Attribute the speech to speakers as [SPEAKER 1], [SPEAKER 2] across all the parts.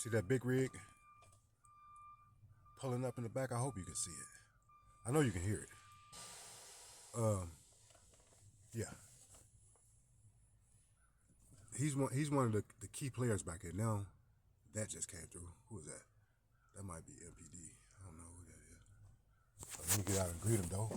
[SPEAKER 1] See that big rig pulling up in the back? I hope you can see it. I know you can hear it. Yeah. He's one of the key players back here. Now that just came through. Who is that? That might be MPD. I don't know who that is. Let me get out and greet him though.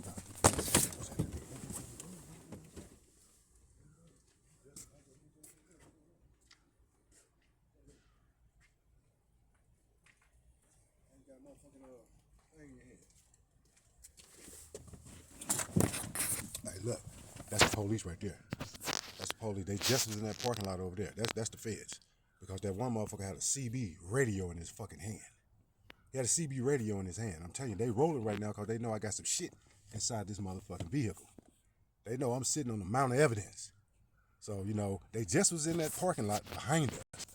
[SPEAKER 1] Hey, look, that's the police right there. That's the police. They just was in that parking lot over there. That's the feds. Because that one motherfucker had a CB radio in his fucking hand. He had a CB radio in his hand. I'm telling you, they rolling right now because they know I got some shit inside this motherfucking vehicle. They know I'm sitting on a mount of evidence. So, you know, they just was in that parking lot behind us.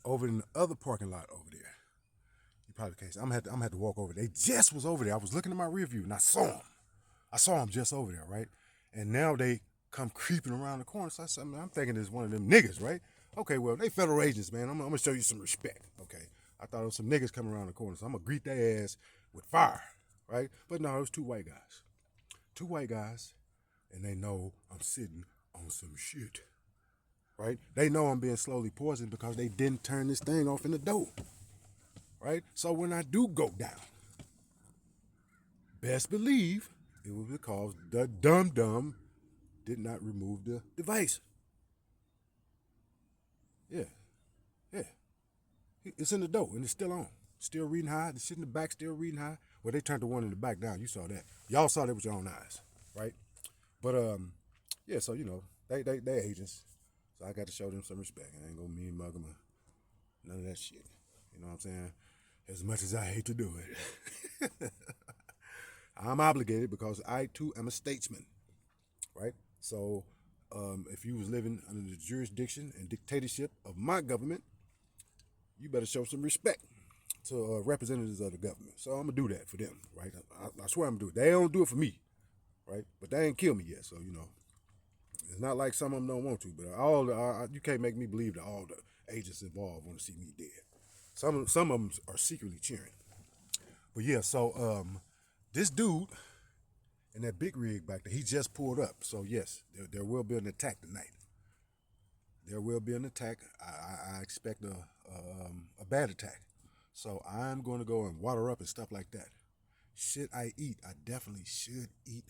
[SPEAKER 1] Over in the other parking lot over there. You probably can't see. I'm gonna have to walk over. They just was over there. I was looking at my rear view and I saw them. I saw them just over there, right? And now they come creeping around the corner. So I said, I'm thinking it's one of them niggas, right? Okay, well, they federal agents, man. I'm gonna show you some respect, okay? I thought it was some niggas coming around the corner, so I'm gonna greet their ass with fire, right? But no, it was two white guys. Two white guys, and they know I'm sitting on some shit, right? They know I'm being slowly poisoned because they didn't turn this thing off in the door, right? So when I do go down, best believe it was because the dum-dum did not remove the device. Yeah, yeah. It's in the door and it's still on. Still reading high. The shit in the back still reading high. Well, they turned the one in the back down. You saw that. Y'all saw that with your own eyes, right? But yeah. So you know, they agents. So I got to show them some respect. I ain't gonna mean mug them or none of that shit. You know what I'm saying? As much as I hate to do it, I'm obligated because I too am a statesman, right? So if you was living under the jurisdiction and dictatorship of my government, you better show some respect to representatives of the government. So I'm gonna do that for them, right? I swear I'm gonna do it. They don't do it for me, right? But they ain't killed me yet, so you know, it's not like some of them don't want to. But you can't make me believe that all the agents involved want to see me dead. Some of them are secretly cheering. But yeah, so this dude in that big rig back there, he just pulled up. So yes, there will be an attack tonight. There will be an attack. I expect a bad attack. So I'm going to go and water up and stuff like that. Should I eat? I definitely should eat.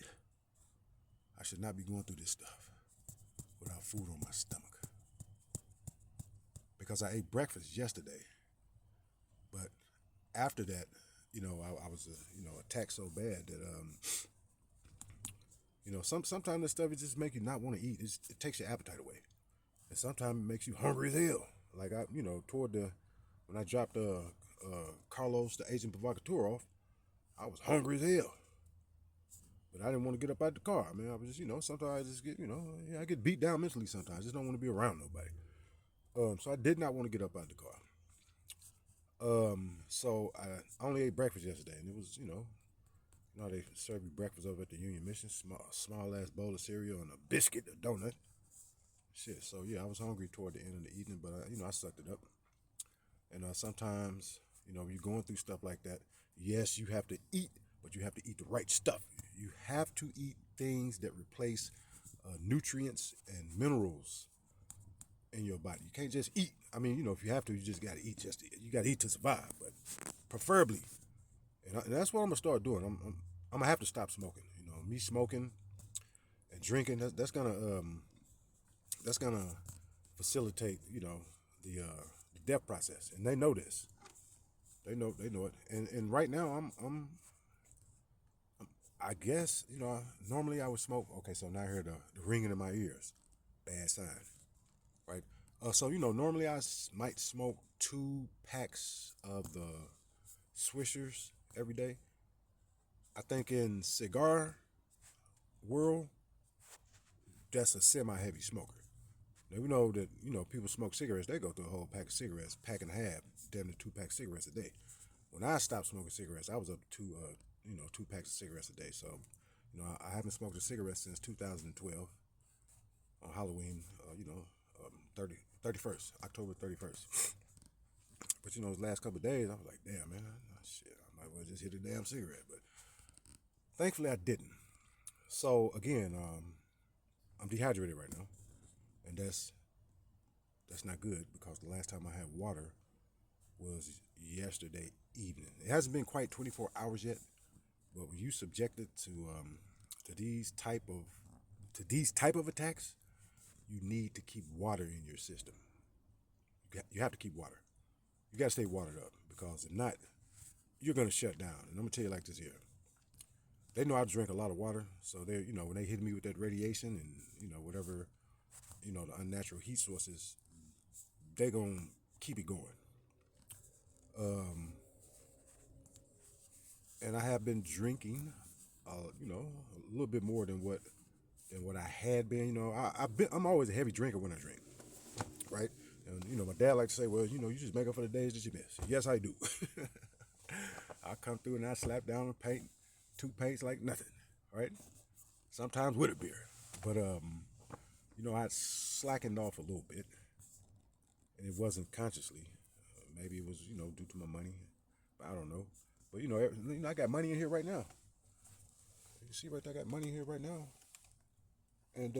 [SPEAKER 1] I should not be going through this stuff without food on my stomach. Because I ate breakfast yesterday. But after that, you know, I was, attacked so bad that, sometimes this stuff it just make you not want to eat. It takes your appetite away. And sometimes it makes you hungry as hell. Like when I dropped Carlos, the agent provocateur, off, I was hungry as hell. But I didn't want to get up out the car. I mean, I was just, sometimes I just get, I get beat down mentally sometimes. I just don't want to be around nobody. So I did not want to get up out the car. So I only ate breakfast yesterday, and it was, they serve you breakfast over at the Union Mission, small ass bowl of cereal and a biscuit, a donut. Shit. So yeah, I was hungry toward the end of the evening, but I sucked it up. And sometimes, you're going through stuff like that. Yes, you have to eat, but you have to eat the right stuff. You have to eat things that replace nutrients and minerals in your body. You can't just eat. I mean, if you have to, you just gotta eat. You gotta eat to survive, but preferably, and that's what I'm gonna start doing. I'm gonna have to stop smoking. Me smoking and drinking. That's gonna facilitate. The death process, and they know this. They know it. And right now I guess, normally I would smoke. Okay, so now I hear the ringing in my ears. Bad sign, right? So, normally I might smoke 2 packs of the Swishers every day. I think in cigar world, that's a semi-heavy smoker. Now, we know that, people smoke cigarettes, they go through a whole pack of cigarettes, pack and a half, damn near 2 packs of cigarettes a day. When I stopped smoking cigarettes, I was up to 2 packs of cigarettes a day. So, I haven't smoked a cigarette since 2012 on Halloween, 31st, October 31st. But those last couple of days, I was like, damn, man, shit, I might well just hit a damn cigarette. But thankfully, I didn't. So again, I'm dehydrated right now, and that's not good because the last time I had water was yesterday evening. It hasn't been quite 24 hours yet, but when you subjected to these type of attacks, you need to keep water in your system. You have to keep water. You got to stay watered up because if not, you're gonna shut down. And I'm gonna tell you like this here. They know I drink a lot of water, so they, when they hit me with that radiation and whatever, the unnatural heat sources, they gonna keep it going. Um, and I have been drinking, a little bit more than what I had been. I'm always a heavy drinker when I drink, right? And my dad likes to say, well, you just make up for the days that you miss. Yes, I do. I come through and I slap down and paint 2 paints like nothing, right? Sometimes with a beer, but I slackened off a little bit, and it wasn't consciously. Maybe it was due to my money. I don't know, but I got money in here right now. You see right there, I got money in here right now, and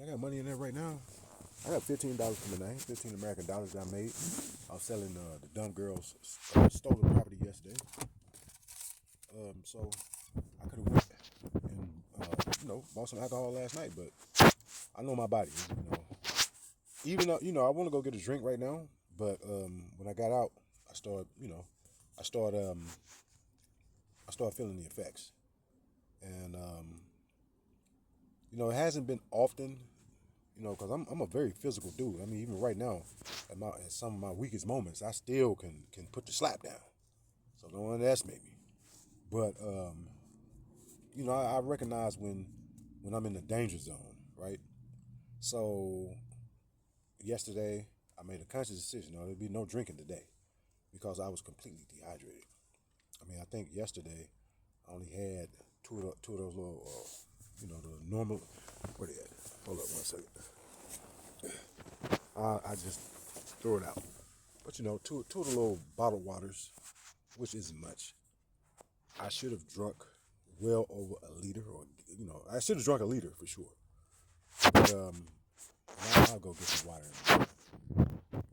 [SPEAKER 1] I got money in there right now. I got $15 from the name, 15 American dollars that I made. I was selling the dumb girl's stolen property yesterday. So I could have went and bought some alcohol last night, but I know my body. Even though I want to go get a drink right now, but when I got out, I started feeling the effects, and it hasn't been often. Because I'm a very physical dude. I mean, even right now, at some of my weakest moments, I still can put the slap down. So don't underestimate me. But I recognize when I'm in the danger zone, right? So yesterday, I made a conscious decision. There'd be no drinking today because I was completely dehydrated. I mean, I think yesterday I only had two of those little, the normal. Where they at? Hold up 1 second. I just throw it out. But two of the little bottled waters, which isn't much. I should have drunk well over a liter, or I should have drunk a liter for sure. But now I'll go get some water.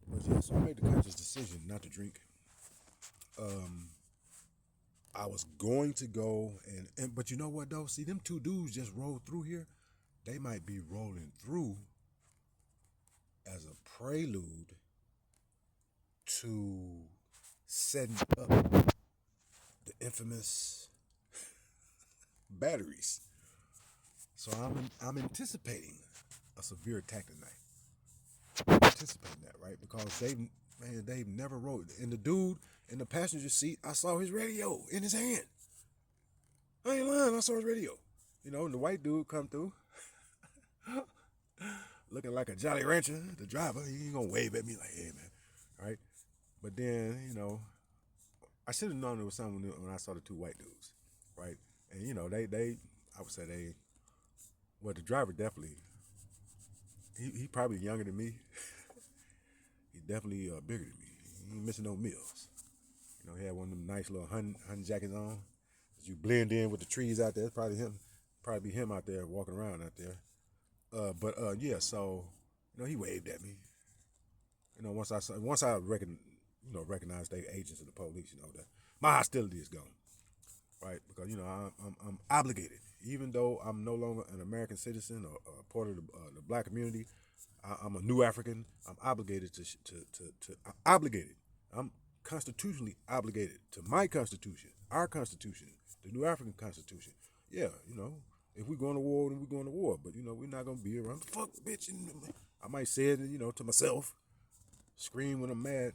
[SPEAKER 1] But yeah, so I made the conscious decision not to drink. I was going to go but you know what though? See, them two dudes just rolled through here. They might be rolling through as a prelude to setting up the infamous batteries. So I'm anticipating a severe attack tonight. I'm anticipating that, right? Because they've never rode. And the dude in the passenger seat, I saw his radio in his hand. I ain't lying, I saw his radio. And the white dude come through looking like a Jolly Rancher, the driver. He ain't gonna wave at me like, hey man, right? But then, I should have known there was something when I saw the two white dudes, right? And they I would say the driver definitely, he probably younger than me. He's definitely bigger than me. He ain't missing no meals. He had one of them nice little hunting jackets on. As you blend in with the trees out there, it's probably him out there walking around out there. Yeah, so he waved at me. Once I recognized they agents of the police, that my hostility is gone, right? Because I'm obligated, even though I'm no longer an American citizen or part of the black community. I'm a new African. I'm obligated to obligated. I'm constitutionally obligated to my constitution, our constitution, the new African constitution. Yeah, if we're going to war, then we're going to war. But we're not gonna be around. Fuck, bitch. And I might say it, to myself, scream when I'm mad,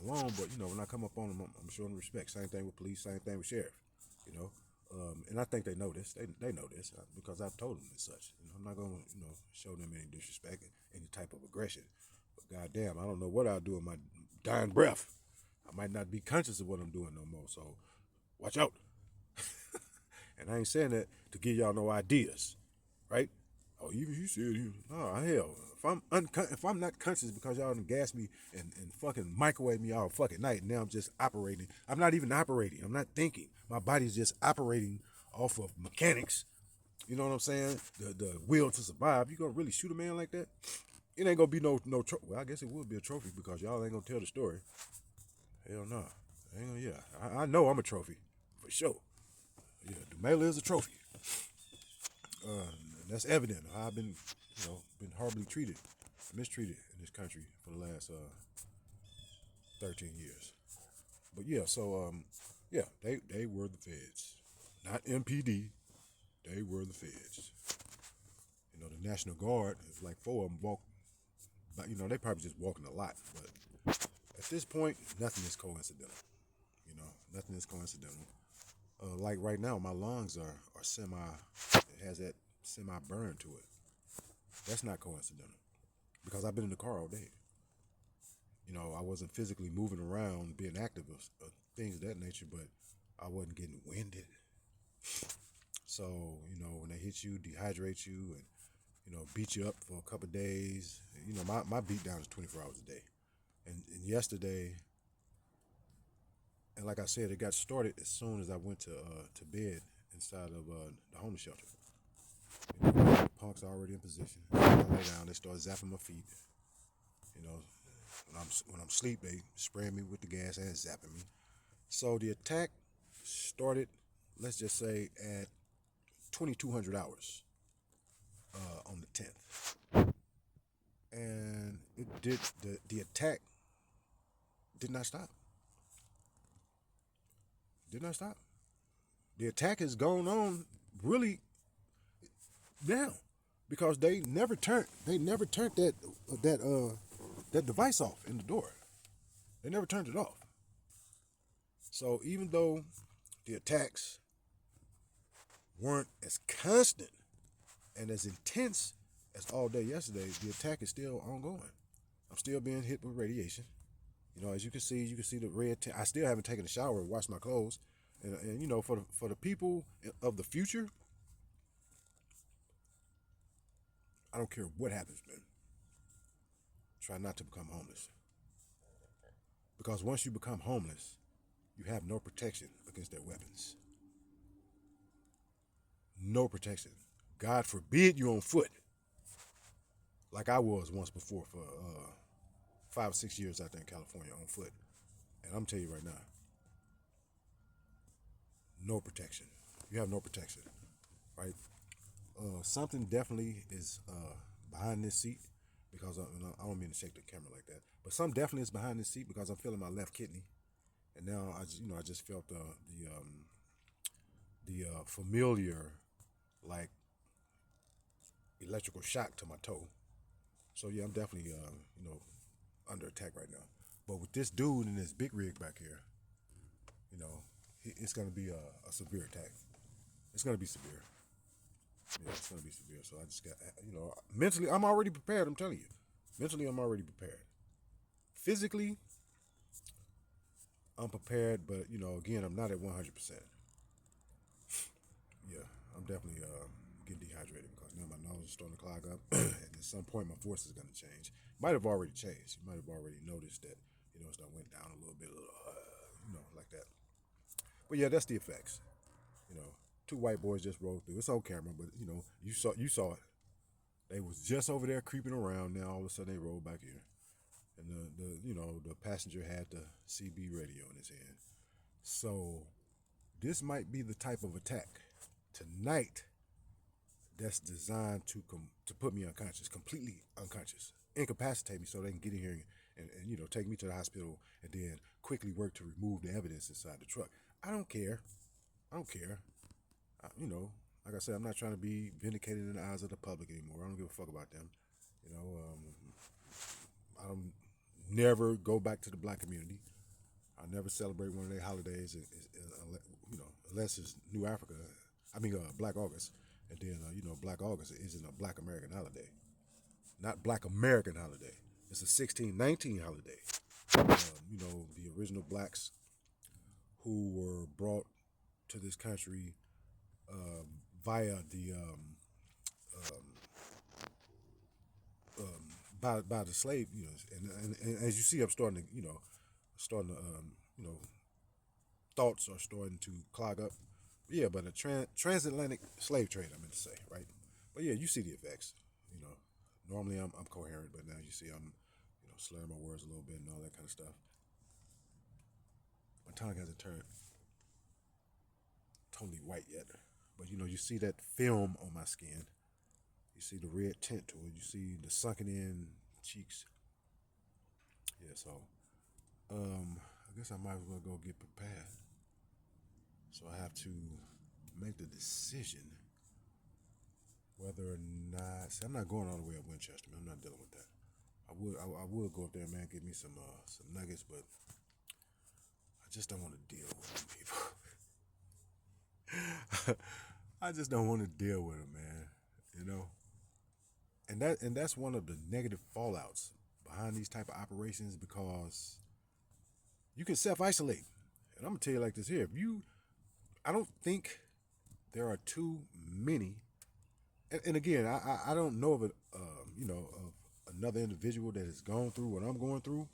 [SPEAKER 1] alone. But when I come up on them, I'm showing them respect. Same thing with police. Same thing with sheriff. And I think they know this. They know this because I've told them as such. I'm not gonna show them any disrespect, any type of aggression. But goddamn, I don't know what I'll do in my dying breath. I might not be conscious of what I'm doing no more. So watch out. And I ain't saying that to give y'all no ideas, right? Oh, even you said he was, oh hell. If I'm not conscious because y'all done gas me and fucking microwave me all fucking night, and now I'm just operating. I'm not even operating. I'm not thinking. My body's just operating off of mechanics. You know what I'm saying? The will to survive. You gonna really shoot a man like that? It ain't gonna be no trophy. Well, I guess it would be a trophy because y'all ain't gonna tell the story. Hell no. Ain't gonna, yeah. I know I'm a trophy for sure. Yeah, Dumela is a trophy. And that's evident. I've been, been horribly treated, mistreated in this country for the last 13 years. But yeah, so yeah, they were the feds, not MPD. They were the feds. You know, the National Guard is like four of them walk, but they probably just walking a lot. But at this point, nothing is coincidental. Nothing is coincidental. Like right now, my lungs are semi. It has that semi burn to it. That's not coincidental because I've been in the car all day. I wasn't physically moving around, being active, or things of that nature, but I wasn't getting winded. So, when they hit you, dehydrate you, and, beat you up for a couple of days, my beat down is 24 hours a day. And yesterday, and like I said, it got started as soon as I went to bed inside of the homeless shelter. The punks are already in position. I lay down, they start zapping my feet. When I'm asleep, they spraying me with the gas and zapping me. So the attack started, let's just say, at 2200 hours on the 10th, and it did the attack did not stop. Did not stop. The attack has gone on really now because they never turned that device off in the door. They never turned it off. So even though the attacks weren't as constant and as intense as all day yesterday, the attack is still ongoing. I'm still being hit with radiation. As you can see the red. I still haven't taken a shower and washed my clothes. And for the people of the future, I don't care what happens, man. Try not to become homeless. Because once you become homeless, you have no protection against their weapons. No protection. God forbid you on foot. Like I was once before for 5 or 6 years out there in California on foot. And I'm telling you right now, no protection. You have no protection, right? Something definitely is behind this seat because I don't mean to shake the camera like that, but something definitely is behind this seat because I'm feeling my left kidney, and now I just felt the familiar like electrical shock to my toe. So yeah, I'm definitely under attack right now. But with this dude in this big rig back here, it's gonna be a severe attack. It's gonna be severe. Yeah, it's gonna be severe. So I just got, mentally, I'm already prepared. I'm telling you, mentally, I'm already prepared. Physically, I'm prepared, but again, I'm not at 100%. Yeah, I'm definitely getting dehydrated because now my nose is starting to clog up, and at some point, my voice is gonna change. Might have already changed. You might have already noticed that. It's done went down a little bit, like that. But yeah, that's the effects. You know, two white boys just rolled through. It's on camera, but you saw it. They was just over there creeping around. Now all of a sudden they rolled back here, and the passenger had the CB radio in his hand. So this might be the type of attack tonight that's designed to put me unconscious, completely unconscious, incapacitate me, so they can get in here and take me to the hospital and then quickly work to remove the evidence inside the truck. I don't care. I don't care. Like I said, I'm not trying to be vindicated in the eyes of the public anymore. I don't give a fuck about them. I don't never go back to the black community. I never celebrate one of their holidays, unless it's New Africa. Black August, and then Black August isn't a Black American holiday, not Black American holiday. It's a 1619 holiday. The original blacks who were brought to this country via the by the slave, and as you see, I'm starting to, you know, thoughts are starting to clog up. Yeah, but a transatlantic slave trade, I meant to say, right? But yeah, you see the effects. You know, normally I'm coherent, but now you see I'm, slurring my words a little bit and all that kind of stuff. My tongue hasn't turned totally white yet, but you see that film on my skin. You see the red tint to it. You see the sunken in cheeks. Yeah, so I guess I might as well go get prepared. So I have to make the decision whether or not. See, I'm not going all the way up Winchester, man. I'm not dealing with that. I would go up there, man, get me some nuggets, but I just don't want to deal with them people. I just don't want to deal with them, man. You know, and that's one of the negative fallouts behind these type of operations, because you can self isolate. And I'm gonna tell you like this here: I don't think there are too many. And again, I don't know of of another individual that has gone through what I'm going through,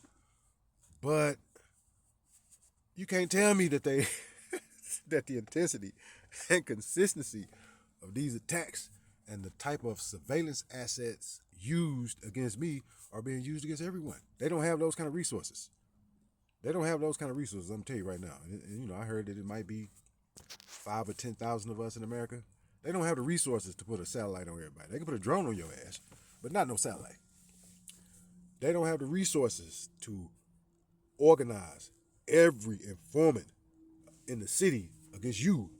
[SPEAKER 1] but you can't tell me that they that the intensity and consistency of these attacks and the type of surveillance assets used against me are being used against everyone. They don't have those kind of resources. They don't have those kind of resources. I'm gonna tell you right now. And I heard that it might be 5 or 10,000 of us in America. They don't have the resources to put a satellite on everybody. They can put a drone on your ass, but not no satellite. They don't have the resources to organize every informant in the city against you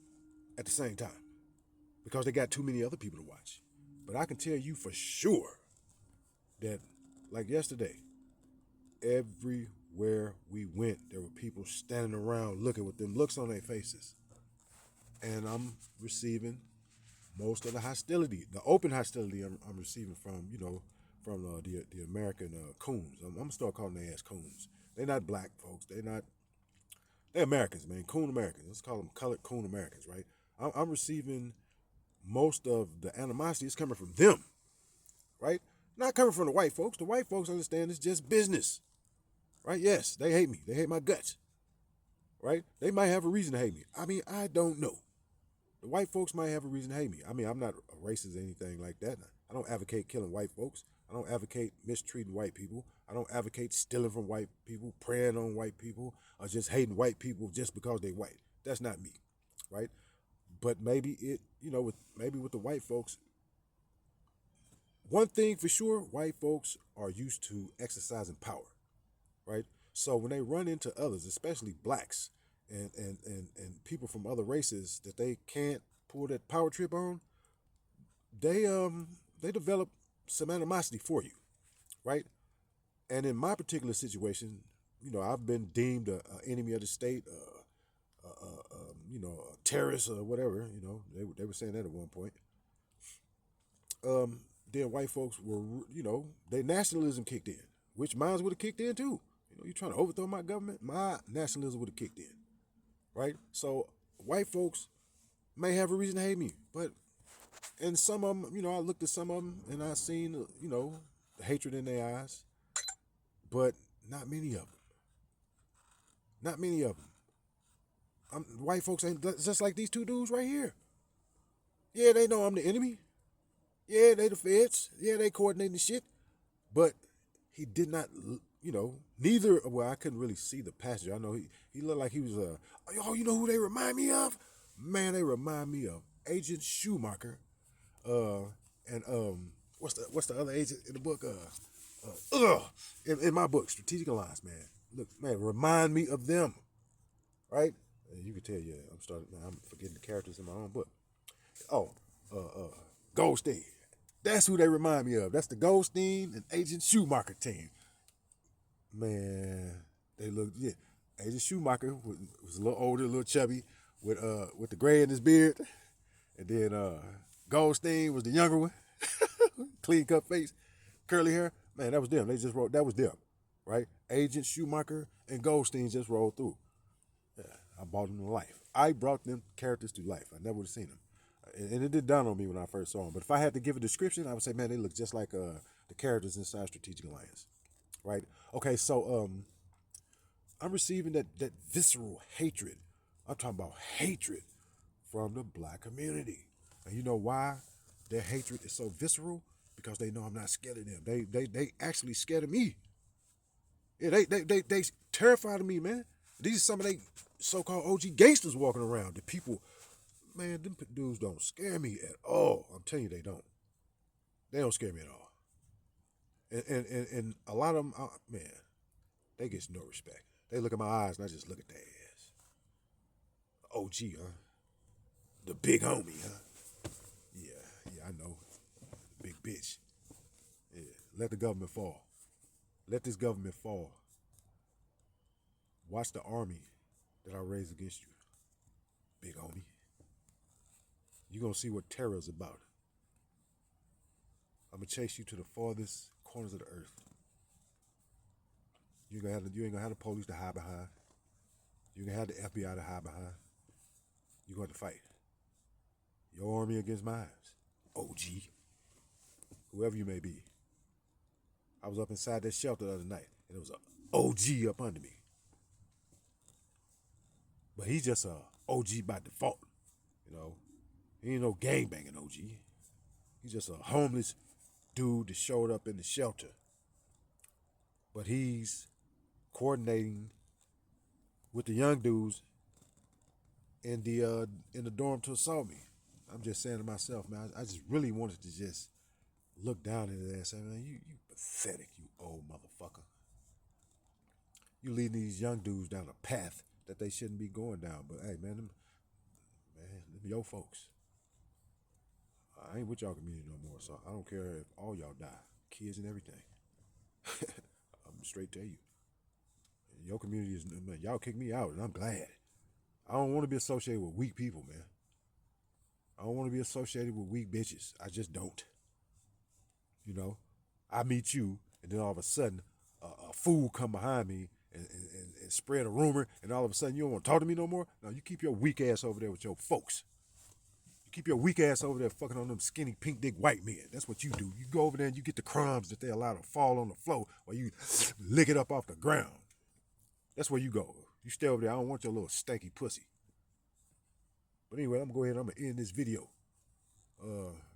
[SPEAKER 1] at the same time, because they got too many other people to watch. But I can tell you for sure that, like yesterday, everywhere we went, there were people standing around looking with them looks on their faces. And I'm receiving most of the hostility, the open hostility I'm receiving from, the American coons. I'm gonna start calling their ass coons. They're not black folks. They're Americans, man. Coon Americans. Let's call them colored coon Americans, right? I'm receiving most of the animosity is coming from them, right? Not coming from the white folks. The white folks understand it's just business, right? Yes, they hate me. They hate my guts, right? They might have a reason to hate me. I mean, I don't know. The white folks might have a reason to hate me. I mean, I'm not a racist or anything like that. I don't advocate killing white folks. I don't advocate mistreating white people. I don't advocate stealing from white people, preying on white people, or just hating white people just because they white. That's not me, right? But maybe with the white folks, one thing for sure, white folks are used to exercising power, right? So when they run into others, especially blacks and people from other races that they can't pull that power trip on, they develop some animosity for you, right? And in my particular situation, I've been deemed an enemy of the state, a terrorist or whatever. They were saying that at one point. Then white folks were, their nationalism kicked in, which mine would have kicked in too. You're trying to overthrow my government, my nationalism would have kicked in, right? So white folks may have a reason to hate me, but and some of them, I looked at some of them and I seen, the hatred in their eyes, but not many of them. Not many of them. White folks ain't just like these two dudes right here. Yeah, they know I'm the enemy. Yeah, they the feds. Yeah, they coordinating the shit. But he did not, neither. Well, I couldn't really see the passenger. I know he looked like he was. You know who they remind me of? Man, they remind me of Agent Schumacher. And what's the other agent in the book? In my book, Strategic Alliance, man. Look, man, remind me of them, right? And you can tell, yeah, I'm forgetting the characters in my own book. Oh, Goldstein. That's who they remind me of. That's the Goldstein and Agent Schumacher team. Man, they look, yeah. Agent Schumacher was a little older, a little chubby, with the gray in his beard. And then Goldstein was the younger one. Clean cut face, curly hair. Man, that was them. That was them, right? Agent Schumacher and Goldstein just rolled through. Yeah, I brought them to life. I brought them characters to life. I never would have seen them. And it did dawn on me when I first saw them. But if I had to give a description, I would say, man, they look just like the the characters inside Strategic Alliance, right? Okay, so I'm receiving that visceral hatred. I'm talking about hatred from the black community. And you know why their hatred is so visceral? Because they know I'm not scared of them. They actually scared of me. Yeah, they terrified of me, man. These are some of they so-called OG gangsters walking around. The people, man, them dudes don't scare me at all. I'm telling you, they don't. They don't scare me at all. And a lot of them, man, they get no respect. They look at my eyes and I just look at their ass. OG, huh? The big homie, huh? Yeah, I know. Big bitch. Yeah, let the government fall. Let this government fall. Watch the army that I raised against you, big homie. You're going to see what terror is about. I'm going to chase you to the farthest corners of the earth. You ain't going to have the police to hide behind. You ain't going to have the FBI to hide behind. You're going to fight. Your army against mine. OG. Whoever you may be. I was up inside that shelter the other night, and there was an OG up under me. But he's just a OG by default, you know. He ain't no gangbanging OG. He's just a homeless dude that showed up in the shelter. But he's coordinating with the young dudes in the dorm to assault me. I'm just saying to myself, man, I just really wanted to just look down at it and say, man, you pathetic, you old motherfucker. You leading these young dudes down a path that they shouldn't be going down. But hey, man, them your folks. I ain't with y'all community no more, so I don't care if all y'all die, kids and everything. I'm straight tell you. Your community is, man, y'all kick me out, and I'm glad. I don't want to be associated with weak people, man. I don't want to be associated with weak bitches. I just don't. You know, I meet you, and then all of a sudden, a fool come behind me and spread a rumor, and all of a sudden you don't want to talk to me no more? No, you keep your weak ass over there with your folks. You keep your weak ass over there fucking on them skinny pink dick white men. That's what you do. You go over there and you get the crumbs that they allow to fall on the floor while you lick it up off the ground. That's where you go. You stay over there. I don't want your little stanky pussy. But anyway, I'm going to go ahead and I'm going to end this video.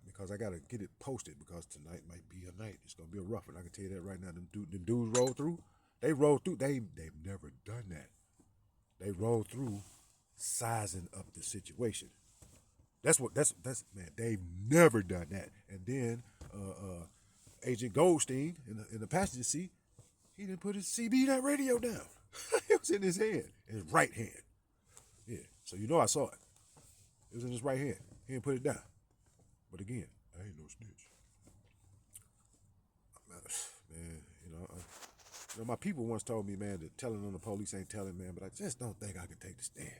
[SPEAKER 1] Because I got to get it posted because tonight might be a night. It's going to be a rough one. I can tell you that right now. Them dudes roll through. They roll through. They've never done that. They roll through sizing up the situation. That's man, they've never done that. And then Agent Goldstein in the passenger seat, he didn't put his CB radio down. It was in his hand, in his right hand. Yeah, so you know I saw it. It was in his right hand. He didn't put it down. But again, I ain't no snitch. Man, you know, my people once told me, man, that telling on the police ain't telling, man, but I just don't think I can take the stand.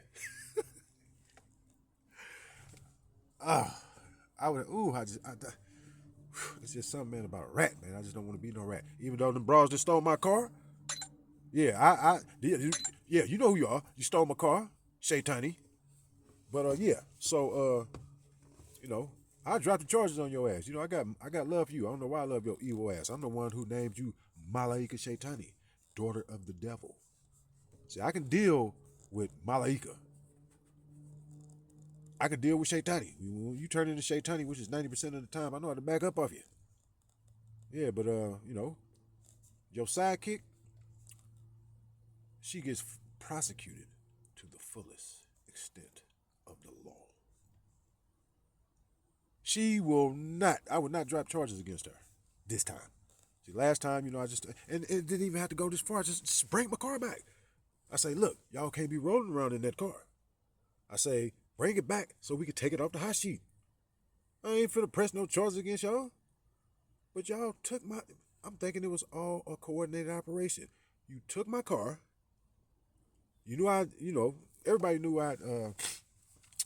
[SPEAKER 1] It's just something, man, about a rat, man. I just don't want to be no rat. Even though them bras just stole my car. Yeah, you know who you are. You stole my car, Shay Tiny. But yeah, so you know, I dropped the charges on your ass. You know, I got love for you. I don't know why I love your evil ass. I'm the one who named you Malaika Shaitani, daughter of the devil. See, I can deal with Malaika. I can deal with Shaitani. When you turn into Shaitani, which is 90% of the time, I know how to back up off you. Yeah, but you know, your sidekick, she gets prosecuted to the fullest extent of the law. I would not drop charges against her this time. See, last time, you know, and it didn't even have to go this far. Just bring my car back. I say, look, y'all can't be rolling around in that car. I say, bring it back so we can take it off the hot sheet. I ain't finna press no charges against y'all. But y'all took I'm thinking it was all a coordinated operation. You took my car. You knew everybody knew I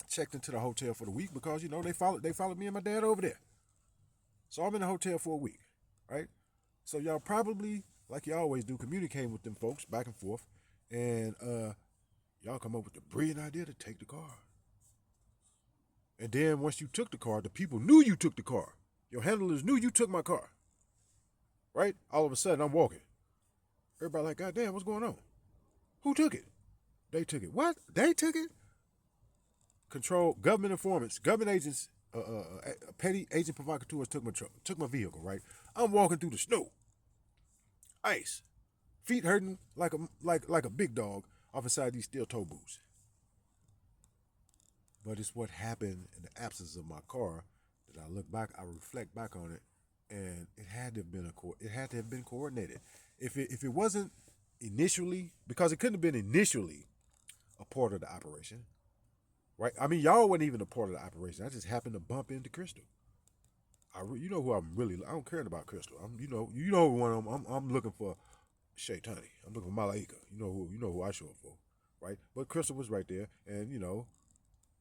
[SPEAKER 1] checked into the hotel for the week because, you know, they followed me and my dad over there. So I'm in the hotel for a week, right? So y'all probably, like you always do, communicating with them folks back and forth. And y'all come up with the brilliant idea to take the car. And then once you took the car, the people knew you took the car. Your handlers knew you took my car. right? All of a sudden, I'm walking. Everybody like, God damn, what's going on? Who took it? They took it. What? They took it? Control government informants, government agents, petty agent provocateurs took my vehicle. Right, I'm walking through the snow, ice, feet hurting like a big dog off inside these steel toe boots. But it's what happened in the absence of my car that I look back, I reflect back on it, and it had to have been it had to have been coordinated. If it wasn't initially, because it couldn't have been initially a part of the operation, right? I mean, y'all wasn't even a part of the operation. I just happened to bump into Crystal. You know who I'm really. I don't care about Crystal. You know one. I'm looking for Shaitani. I'm looking for Malaika. You know who I show up for, right? But Crystal was right there, and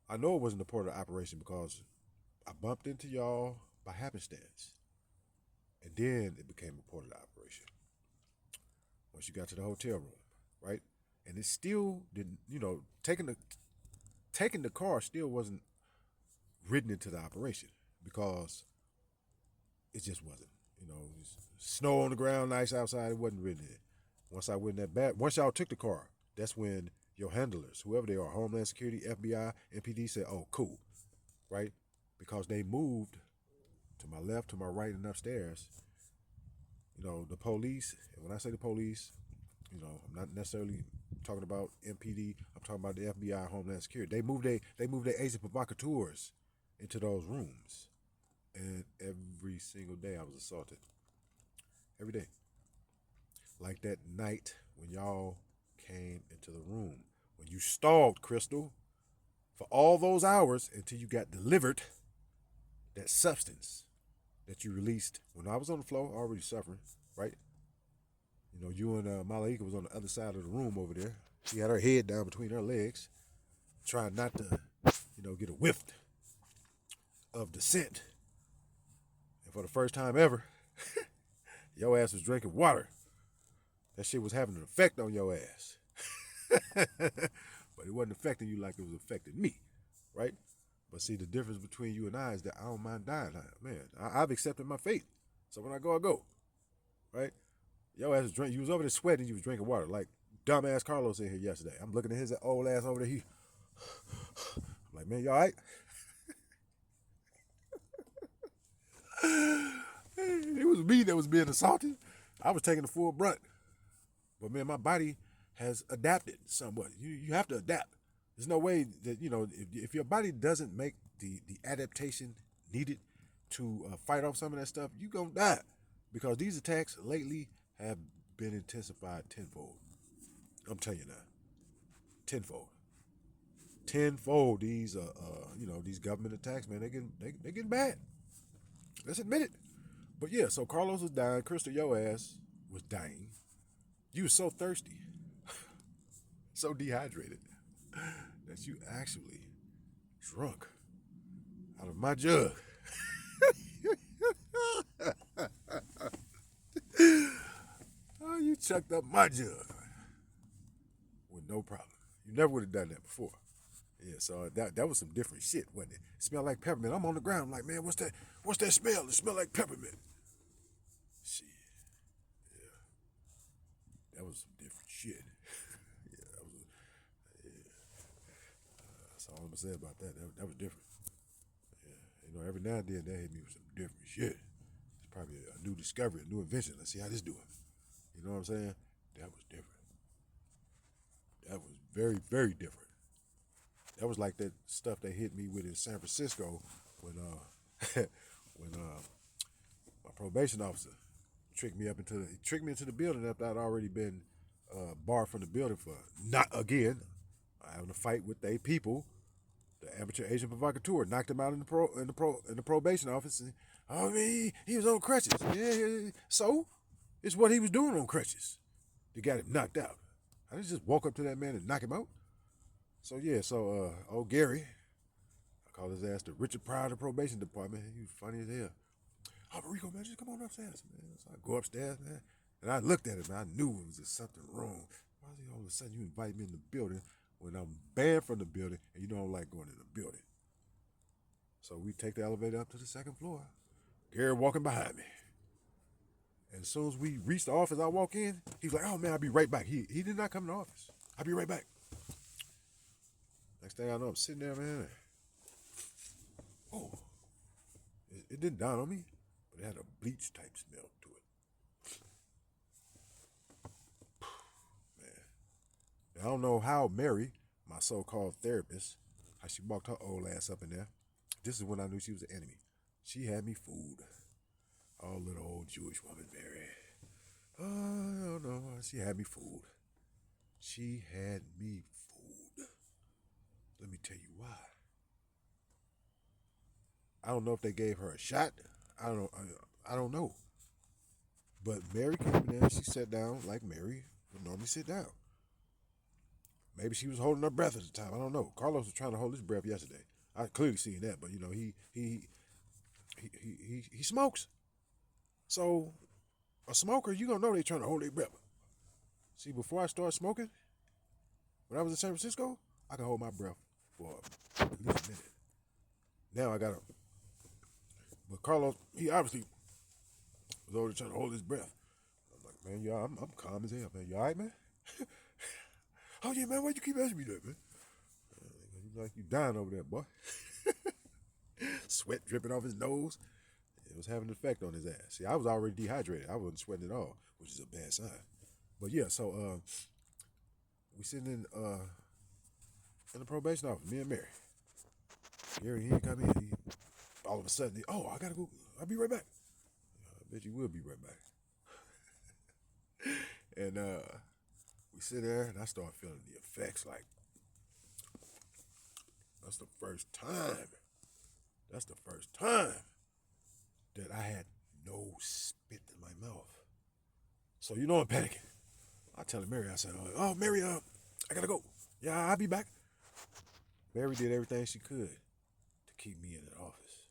[SPEAKER 1] I know it wasn't a part of the operation because I bumped into y'all by happenstance, and then it became a part of the operation. Once you got to the hotel room, right? And it still didn't. Taking the car still wasn't written into the operation because it just wasn't. Snow on the ground, nice outside. It wasn't written in. Once y'all took the car, that's when your handlers, whoever they are, Homeland Security, FBI, MPD, said, "Oh, cool," right? Because they moved to my left, to my right, and upstairs. The police. And when I say the police, I'm not necessarily talking about MPD. I'm talking about the FBI, Homeland Security. They moved their agent provocateurs into those rooms, and every single day I was assaulted. Every day. Like that night when y'all came into the room, when you stalled Crystal for all those hours until you got delivered that substance that you released when I was on the floor already suffering, right? You and Malaika was on the other side of the room over there. She had her head down between her legs, trying not to, get a whiff of the scent. And for the first time ever, your ass was drinking water. That shit was having an effect on your ass. But it wasn't affecting you like it was affecting me, right? But see, the difference between you and I is that I don't mind dying. Man, I've accepted my fate. So when I go, right? Your ass was drinking. You was over there sweating. You was drinking water, like dumbass Carlos in here yesterday. I'm looking at his old ass over there. I'm like, man, you all right? It was me that was being assaulted. I was taking the full brunt. But man, my body has adapted somewhat. You have to adapt. There's no way that if your body doesn't make the adaptation needed to fight off some of that stuff, you gonna die, because these attacks lately have been intensified tenfold. I'm telling you now, tenfold. These these government attacks, man, they getting bad. Let's admit it. But yeah, so Carlos was dying. Crystal, your ass was dying. You were so thirsty, so dehydrated, that you actually drunk out of my jug. Oh, you chucked up my jug with no problem. You never would have done that before. Yeah, so that was some different shit, wasn't it? It smelled like peppermint. I'm on the ground, I'm like, man, what's that? What's that smell? It smelled like peppermint. Shit. Yeah. That was some different shit. Yeah, that was. That's all I'm gonna say about that. That was different. Yeah, every now and then they hit me with some different shit. It's probably a new discovery, a new invention. Let's see how this doing. You know what I'm saying? That was different. That was very, very different. That was like that stuff they hit me with in San Francisco when when my probation officer tricked me into the building after I'd already been barred from the building for not again having a fight with they people. The amateur agent provocateur knocked him out in the probation office. And, I mean, he was on crutches. Yeah, so it's what he was doing on crutches that got him knocked out. I didn't just walk up to that man and knock him out. So yeah, old Gary, I call his ass the Richard Pryor of the probation department. He was funny as hell. Oh, Rico, man, just come on upstairs, man. So I go upstairs, man, and I looked at him, and I knew it was just something wrong. Why is he all of a sudden you invite me in the building when I'm banned from the building and you don't like going in the building? So we take the elevator up to the second floor. Gary walking behind me. And as soon as we reached the office, I walk in, he's like, oh man, I'll be right back. He did not come to the office. I'll be right back. Next thing I know, I'm sitting there, man. Oh, it didn't dawn on me, but it had a bleach type smell to it. Man. I don't know how Mary, my so-called therapist, how she walked her old ass up in there. This is when I knew she was an enemy. She had me fooled. Oh, little old Jewish woman, Mary. Oh, I don't know. She had me fooled. She had me fooled. Let me tell you why. I don't know if they gave her a shot. I don't know. But Mary came in there and she sat down like Mary would normally sit down. Maybe she was holding her breath at the time. I don't know. Carlos was trying to hold his breath yesterday. I clearly seen that, but you know he smokes. So a smoker, you gonna know they trying to hold their breath. See, before I started smoking, when I was in San Francisco, I could hold my breath for at least a minute. Now I gotta. But Carlos, he obviously was already trying to hold his breath. I'm like, man, y'all, I'm calm as hell, man. You all right, man? Oh yeah, man. Why you keep asking me that, man? You like you dying over there, boy. Sweat dripping off his nose. It was having an effect on his ass. See, I was already dehydrated. I wasn't sweating at all, which is a bad sign. But yeah, so we sitting in the probation office, me and Mary. Gary, he come in. All of a sudden, I gotta go. I'll be right back. I bet you will be right back. And we sit there, and I start feeling the effects. Like that's the first time. That's the first time that I had no spit in my mouth. So you know I'm panicking. I tell Mary, I said, "Oh, Mary, I gotta go. Yeah, I'll be back." Mary did everything she could to keep me in the office.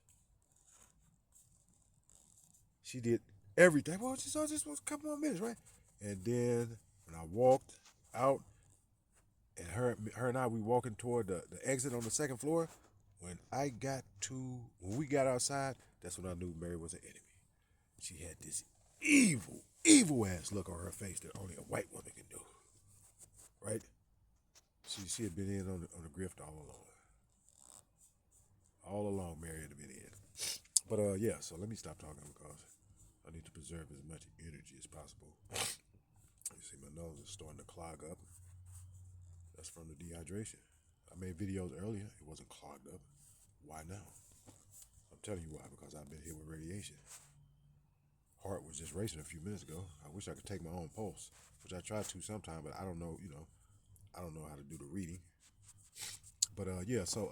[SPEAKER 1] She did everything. Well, just was a couple more minutes, right? And then when I walked out, and her and I, we walking toward the exit on the second floor. When we got outside, that's when I knew Mary was an enemy. She had this evil ass look on her face that only a white woman can do. Right? She had been in on the grift all along. All along, Mary had been in. But yeah, so let me stop talking because I need to preserve as much energy as possible. You see, my nose is starting to clog up. That's from the dehydration. I made videos earlier. It wasn't clogged up. Why now? I'm telling you why, because I've been hit with radiation. Heart was just racing a few minutes ago. I wish I could take my own pulse, which I try to sometime, but I don't know, I don't know how to do the reading. But yeah, so